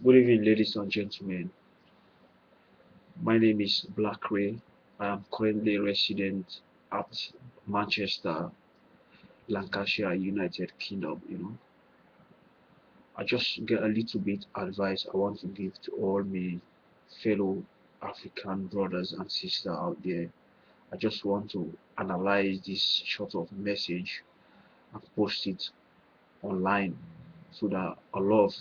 Good evening, ladies and gentlemen. My name is Black Ray. I am currently resident at Manchester, Lancashire, United Kingdom. I just get a little bit advice I want to give to all my fellow African brothers and sisters out there. I just want to analyze this sort of message and post it online so that a lot of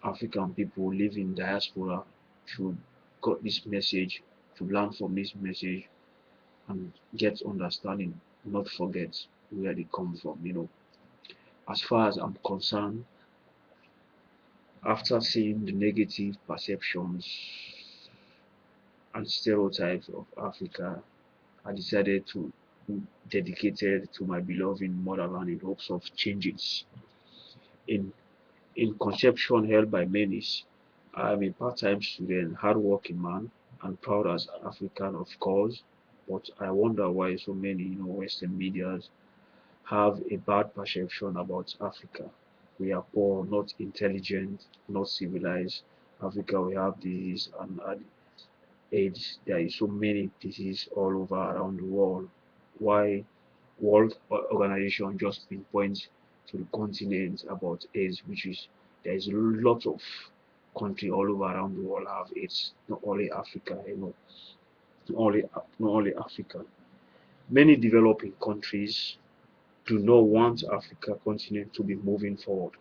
African people live in diaspora should got this message, to learn from this message and get understanding, not forget where they come from. As far as I'm concerned, after seeing the negative perceptions and stereotypes of Africa, I decided to dedicated to my beloved motherland in hopes of changes. In in conception held by many, I am a part-time student, hardworking man, and proud as an African, of course. But I wonder why so many, Western medias have a bad perception about Africa. We are poor, not intelligent, not civilized. Africa, we have disease and AIDS. There is so many diseases all over around the world. Why World Organization just pinpoints to the continent about AIDS, which is there is a lot of country all over around the world have AIDS, not only Africa, not only Africa. Many developing countries do not want Africa continent to be moving forward.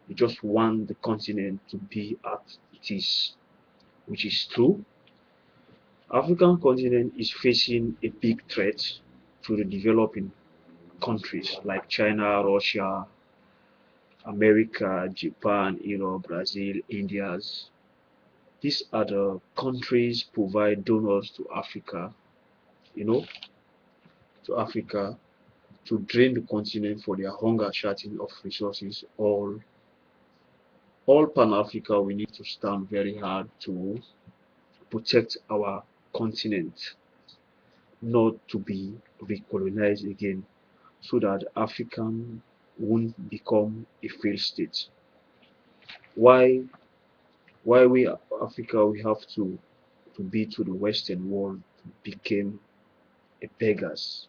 They just want the continent to be as it is, which is true. African continent is facing a big threat to the developing countries like China, Russia, America, Japan, Brazil, India. These are the countries provide donors you know, to Africa to drain the continent for their hunger shortage of resources. All Pan-Africa, we need to stand very hard to protect our continent, not to be recolonized again, so that African won't become a failed state. Why why we Africa we have to be to the Western world became a beggars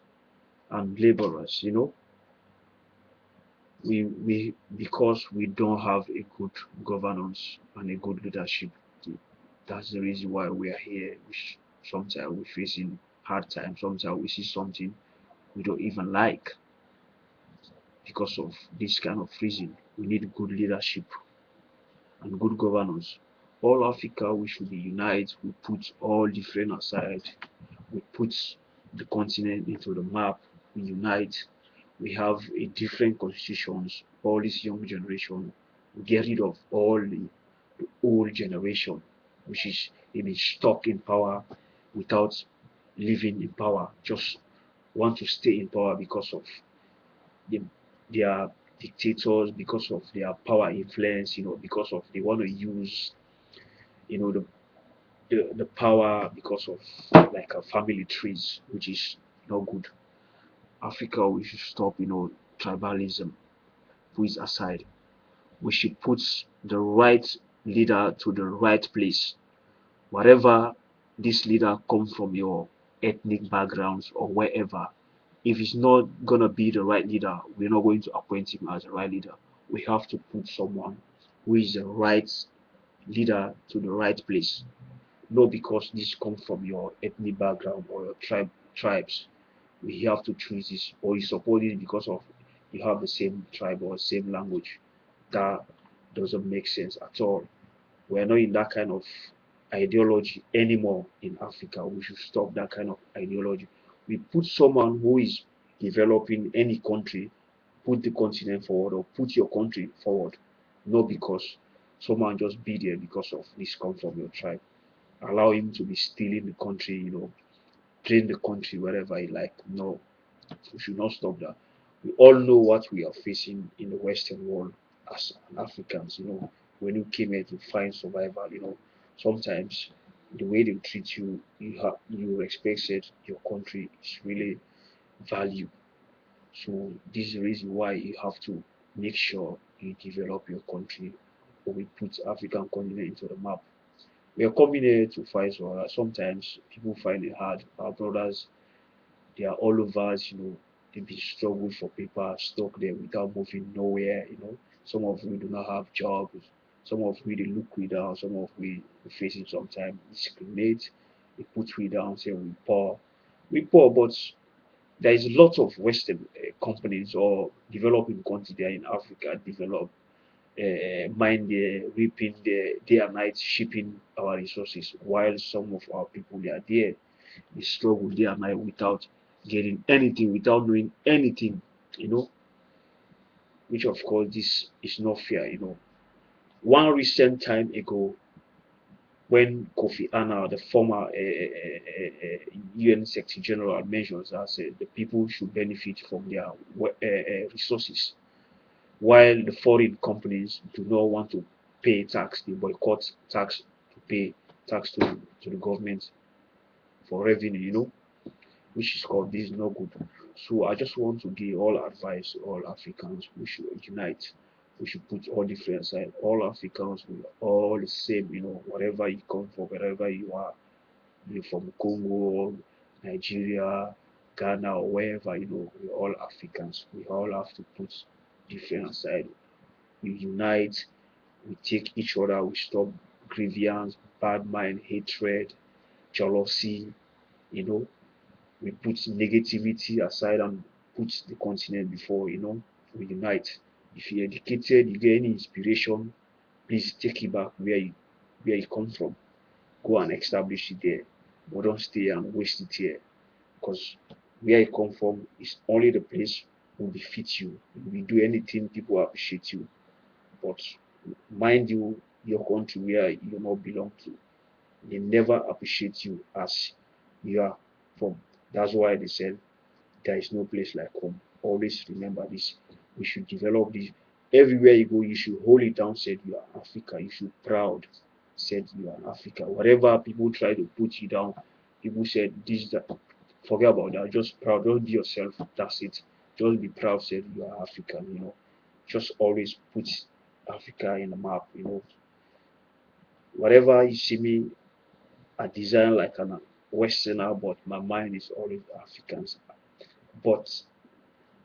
and laborers, we because we don't have a good governance and a good leadership. That's the reason why we are here. Sometimes we're facing hard times, sometimes we see something we don't even like because of this kind of reason. We need good leadership and good governance. All Africa, we should be united. We put all different aside. We put the continent into the map. We unite. We have a different constitutions. All this young generation, we get rid of all the old generation, which is even stuck in power without living in power. Just want to stay in power because of the, their dictators, because of their power influence, because of they want to use, the the power because of like a family trees, which is not good. Africa, we should stop, tribalism, put it aside. We should put the right leader to the right place. Whatever this leader comes from your ethnic backgrounds or wherever, if it's not gonna be the right leader, we're not going to appoint him as the right leader. We have to put someone who is the right leader to the right place. Not because this comes from your ethnic background or your tribes. We have to choose this, or you support it because of you have the same tribe or same language. That doesn't make sense at all. We're not in that kind of ideology anymore in Africa. We should stop that kind of ideology. We put someone who is developing any country, put the continent forward or put your country forward, not because someone just be there because of this come from your tribe. Allow him to be stealing the country, drain the country wherever he like. No, we should not stop that. We all know what we are facing in the Western world as Africans. When you came here to find survival, sometimes the way they treat you, you expected your country is really value. So this is the reason why you have to make sure you develop your country we put African continent into the map. We are coming here to fight war. Sometimes people find it hard. Our brothers, they are all over us, they've been struggling for paper, stuck there without moving nowhere. Some of we do not have jobs, some of we they look we down, some of we facing sometimes discriminate, they put we down, say we poor. We poor, but there is lots of Western companies or developing countries there in Africa develop mine there, reaping there, day and night, shipping our resources, while some of our people they are there, they struggle day and night without getting anything, without doing anything, you know, which of course this is not fair. One recent time ago, when Kofi Annan, the former UN Secretary General, mentions that the people should benefit from their resources, while the foreign companies do not want to pay tax, they boycott tax to pay tax to the government for revenue, which is called this is not good. So I just want to give all advice, all Africans, we should unite. We should put all different aside. All Africans we are all the same, wherever you come from, wherever you are, be from Congo, Nigeria, Ghana, or wherever, we're all Africans. We all have to put different aside. We unite, we take each other, we stop grievance, bad mind, hatred, jealousy, you know, we put negativity aside and put the continent before, we unite. If you're educated, you get any inspiration, please take it back where you come from. Go and establish it there. But don't stay and waste it here. Because where you come from is only the place will befit you. If you do anything, people appreciate you. But mind you, your country where you not belong to, they never appreciate you as you are from. That's why they said there is no place like home. Always remember this. We should develop this. Everywhere you go, you should hold it down, said you are Africa. You should proud, said you are Africa. Whatever people try to put you down, people said this, that. Forget about that. Just proud. Just be yourself. That's it. Just be proud, said you are African. Just always put Africa in the map. Whatever you see me, I design like an Westerner, but my mind is always Africans. But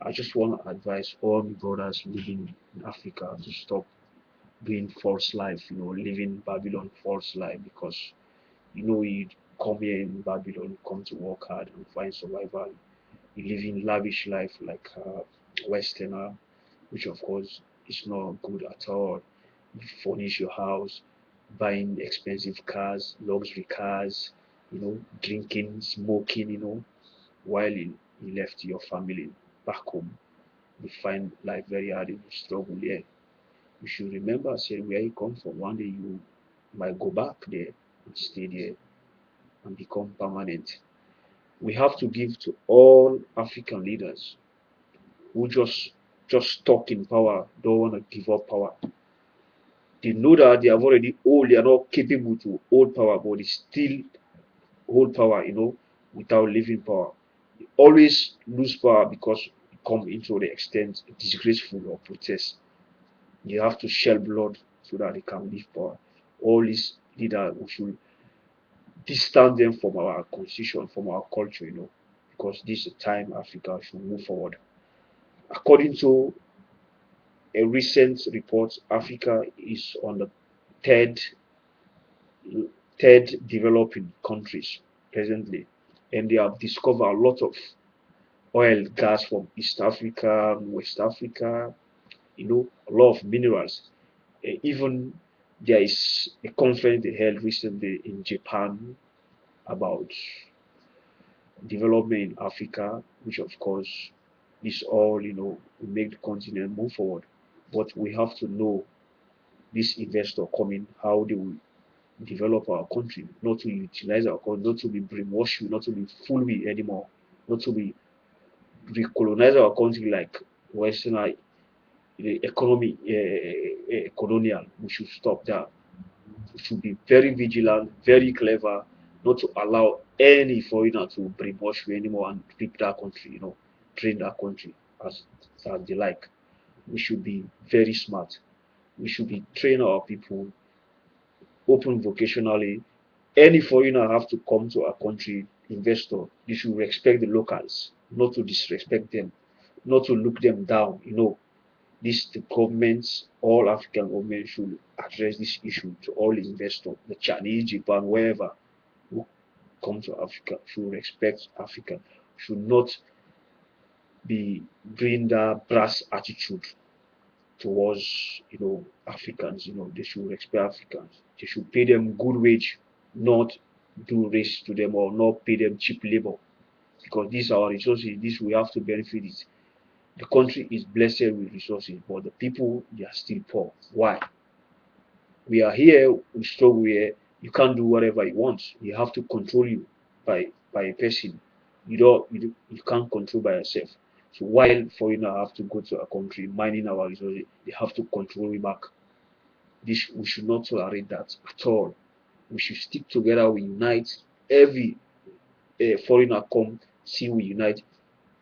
I just want to advise all my brothers living in Africa to stop doing false life, living Babylon false life, because you come here in Babylon, you come to work hard and find survival. You live in lavish life like Westerner, which of course is not good at all. You furnish your house, buying expensive cars, luxury cars, drinking, smoking, while you left your family back home. You find life very hard and you struggle there. You should remember, say, where you come from. One day you might go back there and stay there and become permanent. We have to give to all African leaders who just talk in power, don't want to give up power. They know that they have already old, they are not capable to hold power, but they still hold power, without leaving power. They always lose power because it come into the extent disgraceful or protest. You have to shed blood so that they can leave power. All these leaders, we should distance them from our constitution, from our culture, because this is the time Africa should move forward. According to a recent report, Africa is on the third third developing countries presently, and they have discovered a lot of oil, gas from East Africa, West Africa, a lot of minerals. Even there is a conference they held recently in Japan about development in Africa, which of course is all, will make the continent move forward. But we have to know this investor coming, how they will develop our country, not to utilize our country, not to be brainwashed, not to be fooled with anymore, not to be recolonize our country like Western the economy colonial. We should stop that. We should be very vigilant, very clever, not to allow any foreigner to brainwash you anymore and rip that country, train that country as they like. We should be very smart. We should be training our people, open vocationally. Any foreigner have to come to our country, investor, they should respect the locals, not to disrespect them, not to look them down. This the governments, all African governments should address this issue to all investors, the Chinese, Japan, wherever who come to Africa should respect Africa, should not be bring that brass attitude towards Africans. They should respect Africans. They should pay them good wage, not do race to them or not pay them cheap labor. Because these are our resources, this we have to benefit it. The country is blessed with resources, but the people they are still poor. Why? We are here, we struggle here. You can't do whatever you want. You have to control you by a person. You can't control by yourself. So while foreigners have to go to our country, mining our resources, they have to control it back. This we should not tolerate that at all. We should stick together. We unite. Every foreigner come see we unite.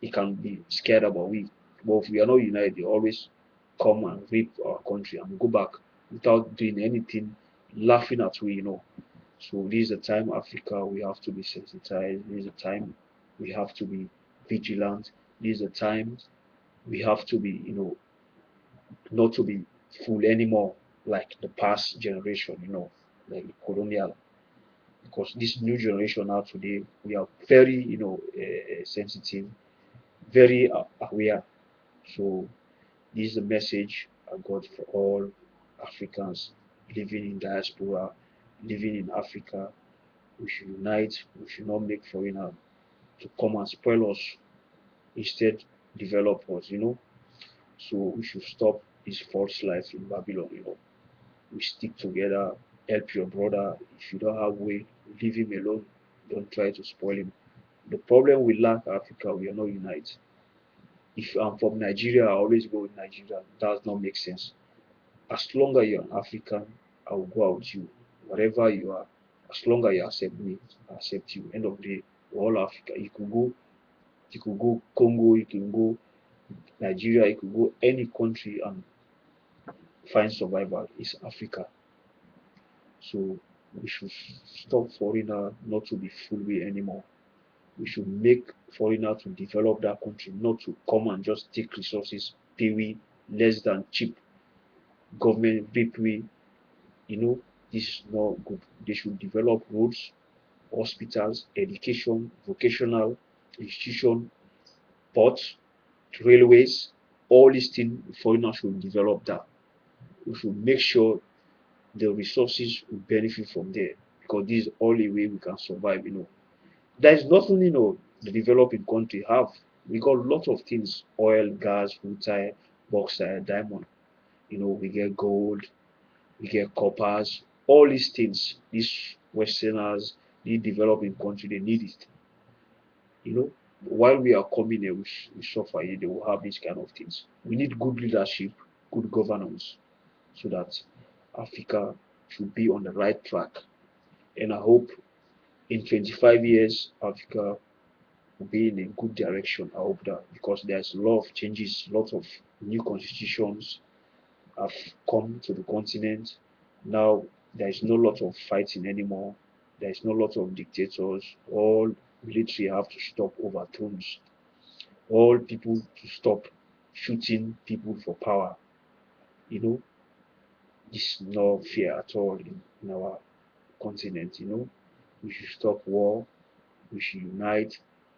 He can be scared about we. But if we are not united, they always come and rape our country and go back without doing anything, laughing at we. So this is the time Africa we have to be sensitized. This is the time we have to be vigilant. This is the time we have to be, not to be fooled anymore like the past generation, like colonial. Because this new generation now today, we are very, sensitive, very aware. So this is the message I got for all Africans living in diaspora, living in Africa. We should unite. We should not make foreigners to come and spoil us. Instead, develop us. So we should stop this false life in Babylon. We stick together, help your brother. If you don't have way, leave him alone. Don't try to spoil him. The problem we lack Africa, we are not united. If I'm from Nigeria, I always go with Nigeria. Does not make sense. As long as you're an African, I will go out with you. Whatever you are, as long as you accept me, I accept you. End of the day, we're all Africa. You could go Congo, you can go Nigeria, you could go any country and find survival. It's Africa. So we should stop foreigner not to be fooled with anymore. We should make foreigner to develop that country, not to come and just take resources, pay we less than cheap government, pay we. This is not good. They should develop roads, hospitals, education, vocational institution, ports, railways. All these things foreigners should develop that. We should make sure the resources will benefit from there, because this is the only way we can survive. There is nothing the developing country have. We got a lot of things: oil, gas, rutile, bauxite, diamond. We get gold, we get coppers, all these things. These Westerners, these developing country, they need it. You know, while we are coming here, we suffer here. They will have these kind of things. We need good leadership, good governance, so that Africa should be on the right track. And I hope in 25 years, Africa will be in a good direction. I hope that, because there's a lot of changes, a lot of new constitutions have come to the continent. Now there is no lot of fighting anymore. There is no lot of dictators. All military have to stop overthrows. All people to stop shooting people for power. You know, this is not fair at all in our continent. We should stop war. We should unite.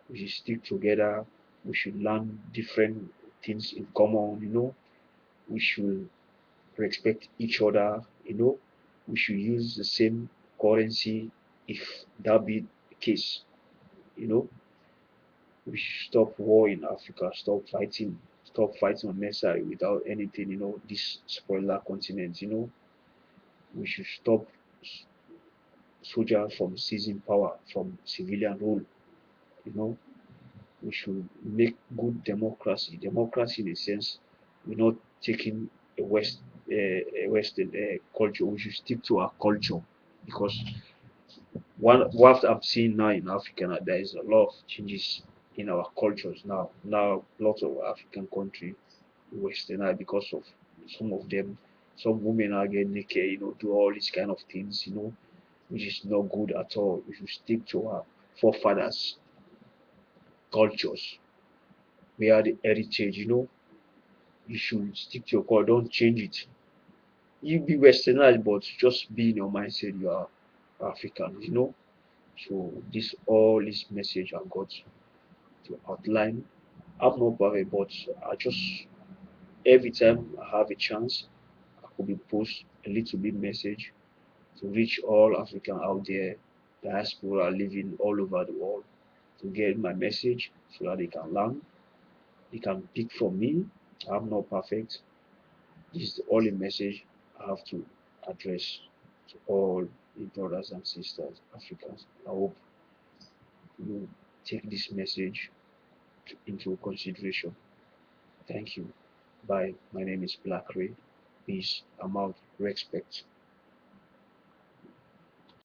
We should stick together. We should learn different things in common. We should respect each other. We should use the same currency if that be the case. You know, we should stop war in Africa, stop fighting unnecessary without anything. This spoiler continent. We should stop soldiers from seizing power from civilian rule. You know, we should make good democracy. Democracy in a sense, we're not taking a Western culture. We should stick to our culture, because what I'm seeing now in Africa, now, there is a lot of changes in our cultures now. Now, lots of African country westernized because of some of them Some women are getting naked, do all these kind of things, which is not good at all. We should stick to our forefathers' cultures. We are the heritage, you should stick to your core, don't change it. You be westernized, but just be in your mindset you are African. So this all this message I've got to outline. I'm not perfect, but I just every time I have a chance, I could be post a little bit message to reach all African out there, diaspora living all over the world, to get my message so that they can learn, they can pick from me. I'm not perfect. This is the only message I have to address to all the brothers and sisters, Africans. I hope you take this message into consideration. Thank you. Bye. My name is Black Ray. Peace. I'm out. Respect.